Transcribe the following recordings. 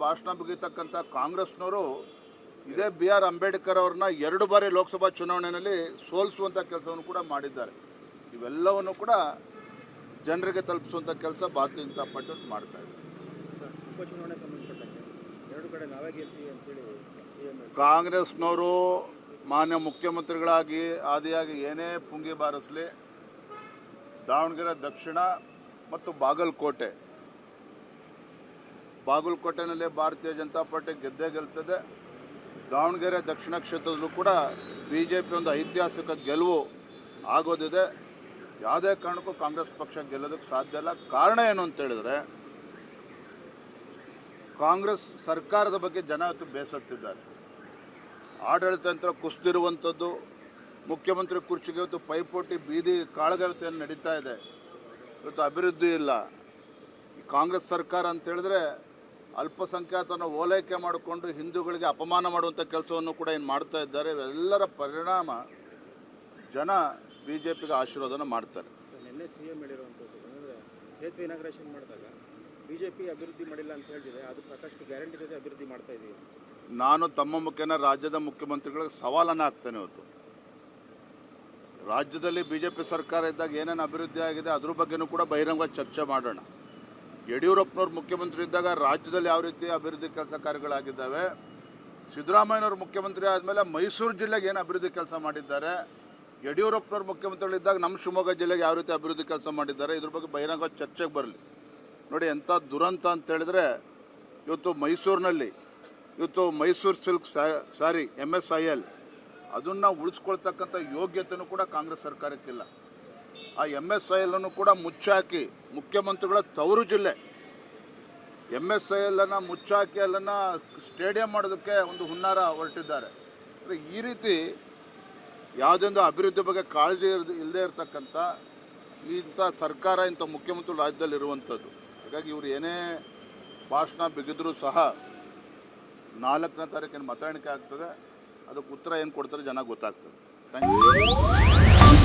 ಭಾಷಣ ಬಿಗಿತಕ್ಕಂಥ ಕಾಂಗ್ರೆಸ್ನವರು ಇದೇ BR ಅಂಬೇಡ್ಕರ್ ಅವ್ರನ್ನ 2 ಬಾರಿ ಲೋಕಸಭಾ ಚುನಾವಣೆಯಲ್ಲಿ ಸೋಲಿಸುವಂಥ ಕೆಲಸವನ್ನು ಕೂಡ ಮಾಡಿದ್ದಾರೆ. ಇವೆಲ್ಲವನ್ನು ಕೂಡ ಜನರಿಗೆ ತಲುಪಿಸುವಂಥ ಕೆಲಸ ಭಾರತೀಯ ಜನತಾ ಪಾರ್ಟಿ ಮಾಡ್ತಾ ಇದೆ. ಉಪಚುನಾವಣೆ ಸಂಬಂಧಪಟ್ಟಂತೆ 2 ಕಡೆ ನಾವೇ ಗೆಲ್ತೀವಿ ಅಂತೇಳಿ ಕಾಂಗ್ರೆಸ್ನವರು ಮಾನ್ಯ ಮುಖ್ಯಮಂತ್ರಿಗಳಾಗಿ ಆದಿಯಾಗಿ ಏನೇ ಪುಂಗಿ ಬಾರಿಸಲಿ, ದಾವಣಗೆರೆ ದಕ್ಷಿಣ ಮತ್ತು ಬಾಗಲಕೋಟೆನಲ್ಲಿ ಭಾರತೀಯ ಜನತಾ ಪಾರ್ಟಿ ಗೆದ್ದೇ ಗೆಲ್ತದೆ. ದಾವಣಗೆರೆ ದಕ್ಷಿಣ ಕ್ಷೇತ್ರದಲ್ಲೂ ಕೂಡ BJP ಒಂದು ಐತಿಹಾಸಿಕ ಗೆಲುವು ಆಗೋದಿದೆ. ಯಾವುದೇ ಕಾರಣಕ್ಕೂ ಕಾಂಗ್ರೆಸ್ ಪಕ್ಷ ಗೆಲ್ಲೋದಕ್ಕೆ ಸಾಧ್ಯ ಇಲ್ಲ. ಕಾರಣ ಏನು ಅಂತ ಹೇಳಿದ್ರೆ, ಕಾಂಗ್ರೆಸ್ ಸರ್ಕಾರದ ಬಗ್ಗೆ ಜನ ಇವತ್ತು ಬೇಸತ್ತಿದ್ದಾರೆ. ಆಡಳಿತ ಯಂತ್ರ ಕುಸಿದಿರುವಂಥದ್ದು, ಮುಖ್ಯಮಂತ್ರಿ ಕುರ್ಚಿಗೆ ಇವತ್ತು ಪೈಪೋಟಿ ಬೀದಿ ಕಾಳಗವತೆಯನ್ನು ನಡೀತಾ ಇದೆ. ಇವತ್ತು ಅಭಿವೃದ್ಧಿ ಇಲ್ಲ. ಈ ಕಾಂಗ್ರೆಸ್ ಸರ್ಕಾರ ಅಂತ ಹೇಳಿದ್ರೆ ಅಲ್ಪಸಂಖ್ಯಾತರನ್ನು ಓಲೈಕೆ ಮಾಡಿಕೊಂಡು ಹಿಂದೂಗಳಿಗೆ ಅಪಮಾನ ಮಾಡುವಂಥ ಕೆಲಸವನ್ನು ಕೂಡ ಏನು ಮಾಡ್ತಾ ಇದ್ದಾರೆ. ಇವೆಲ್ಲರ ಪರಿಣಾಮ ಜನ BJPಗೆ ಆಶೀರ್ವಾದನ ಮಾಡ್ತಾರೆ. ನಿನ್ನೆ CM ಹೇಳಿರುವಂಥದ್ದು ಅಂದರೆ ಸೇತುವೆ ಇನಾಗ್ರೇಷನ್ ಮಾಡಿದಾಗ BJP ಅಭಿವೃದ್ಧಿ ಮಾಡಿಲ್ಲ ಅಂತ ಹೇಳಿದ್ರೆ ಅದು ಸಾಕಷ್ಟು ಗ್ಯಾರಂಟಿ ಜೊತೆ ಅಭಿವೃದ್ಧಿ ಮಾಡ್ತಾ ಇದ್ದೀವಿ. ನಾನು ತಮ್ಮ ಮುಖೇನ ರಾಜ್ಯದ ಮುಖ್ಯಮಂತ್ರಿಗಳಿಗೆ ಸವಾಲನ್ನು ಹಾಕ್ತೇನೆ. ಇವತ್ತು ರಾಜ್ಯದಲ್ಲಿ BJP ಸರ್ಕಾರ ಇದ್ದಾಗ ಏನೇನು ಅಭಿವೃದ್ಧಿ ಆಗಿದೆ ಅದ್ರ ಬಗ್ಗೆನೂ ಕೂಡ ಬಹಿರಂಗ ಚರ್ಚೆ ಮಾಡೋಣ. ಯಡಿಯೂರಪ್ಪನವ್ರು ಮುಖ್ಯಮಂತ್ರಿ ಇದ್ದಾಗ ರಾಜ್ಯದಲ್ಲಿ ಯಾವ ರೀತಿ ಅಭಿವೃದ್ಧಿ ಕೆಲಸ ಕಾರ್ಯಗಳಾಗಿದ್ದಾವೆ, ಸಿದ್ದರಾಮಯ್ಯನವರು ಮುಖ್ಯಮಂತ್ರಿ ಆದಮೇಲೆ ಮೈಸೂರು ಜಿಲ್ಲೆಗೆ ಏನು ಅಭಿವೃದ್ಧಿ ಕೆಲಸ ಮಾಡಿದ್ದಾರೆ, ಯಡಿಯೂರಪ್ಪನವ್ರು ಮುಖ್ಯಮಂತ್ರಿಗಳಿದ್ದಾಗ ನಮ್ಮ ಶಿವಮೊಗ್ಗ ಜಿಲ್ಲೆಗೆ ಯಾವ ರೀತಿ ಅಭಿವೃದ್ಧಿ ಕೆಲಸ ಮಾಡಿದ್ದಾರೆ, ಇದ್ರ ಬಗ್ಗೆ ಬಹಿರಂಗ ಚರ್ಚೆಗೆ ಬರಲಿ. ನೋಡಿ, ಎಂಥ ದುರಂತ ಅಂತ ಹೇಳಿದ್ರೆ, ಇವತ್ತು ಮೈಸೂರಿನಲ್ಲಿ ಮೈಸೂರು ಸಿಲ್ಕ್ ಸ್ಯಾರಿ MSIL ಅದನ್ನು ಉಳಿಸ್ಕೊಳ್ತಕ್ಕಂಥ ಯೋಗ್ಯತೆಯೂ ಕೂಡ ಕಾಂಗ್ರೆಸ್ ಸರ್ಕಾರಕ್ಕಿಲ್ಲ. ಆ MSIL ಕೂಡ ಮುಚ್ಚಾಕಿ, ಮುಖ್ಯಮಂತ್ರಿಗಳ ತವರು ಜಿಲ್ಲೆ MSIL ಮುಚ್ಚಾಕಿ ಅಲ್ಲನ್ನು ಸ್ಟೇಡಿಯಂ ಮಾಡೋದಕ್ಕೆ ಒಂದು ಹುನ್ನಾರ ಹೊರಟಿದ್ದಾರೆ. ಈ ರೀತಿ ಯಾವುದೊಂದು ಅಭಿವೃದ್ಧಿ ಬಗ್ಗೆ ಕಾಳಜಿ ಇಲ್ಲದೆ ಇರತಕ್ಕಂಥ ಇಂಥ ಸರ್ಕಾರ, ಇಂಥ ಮುಖ್ಯಮಂತ್ರಿ ರಾಜ್ಯದಲ್ಲಿ ಇರುವಂಥದ್ದು. ಹಾಗಾಗಿ ಇವರು ಏನೇ ಭಾಷಣ ಬಿಗಿದ್ರೂ ಸಹ 4ನೇ ತಾರೀಕಿನ ಮತ ಎಣಿಕೆ ಆಗ್ತದೆ. ಅದಕ್ಕೆ ಉತ್ತರ ಏನು ಕೊಡ್ತಾರೆ ಜನ ಗೊತ್ತಾಗ್ತದೆ. Thank you.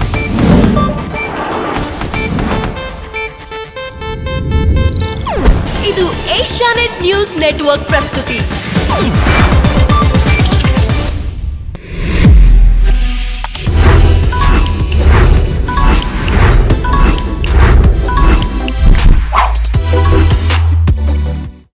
ಇದು ಏಷ್ಯಾನೆಟ್ ನ್ಯೂಸ್ ನೆಟ್ವರ್ಕ್ ಪ್ರಸ್ತುತಿ.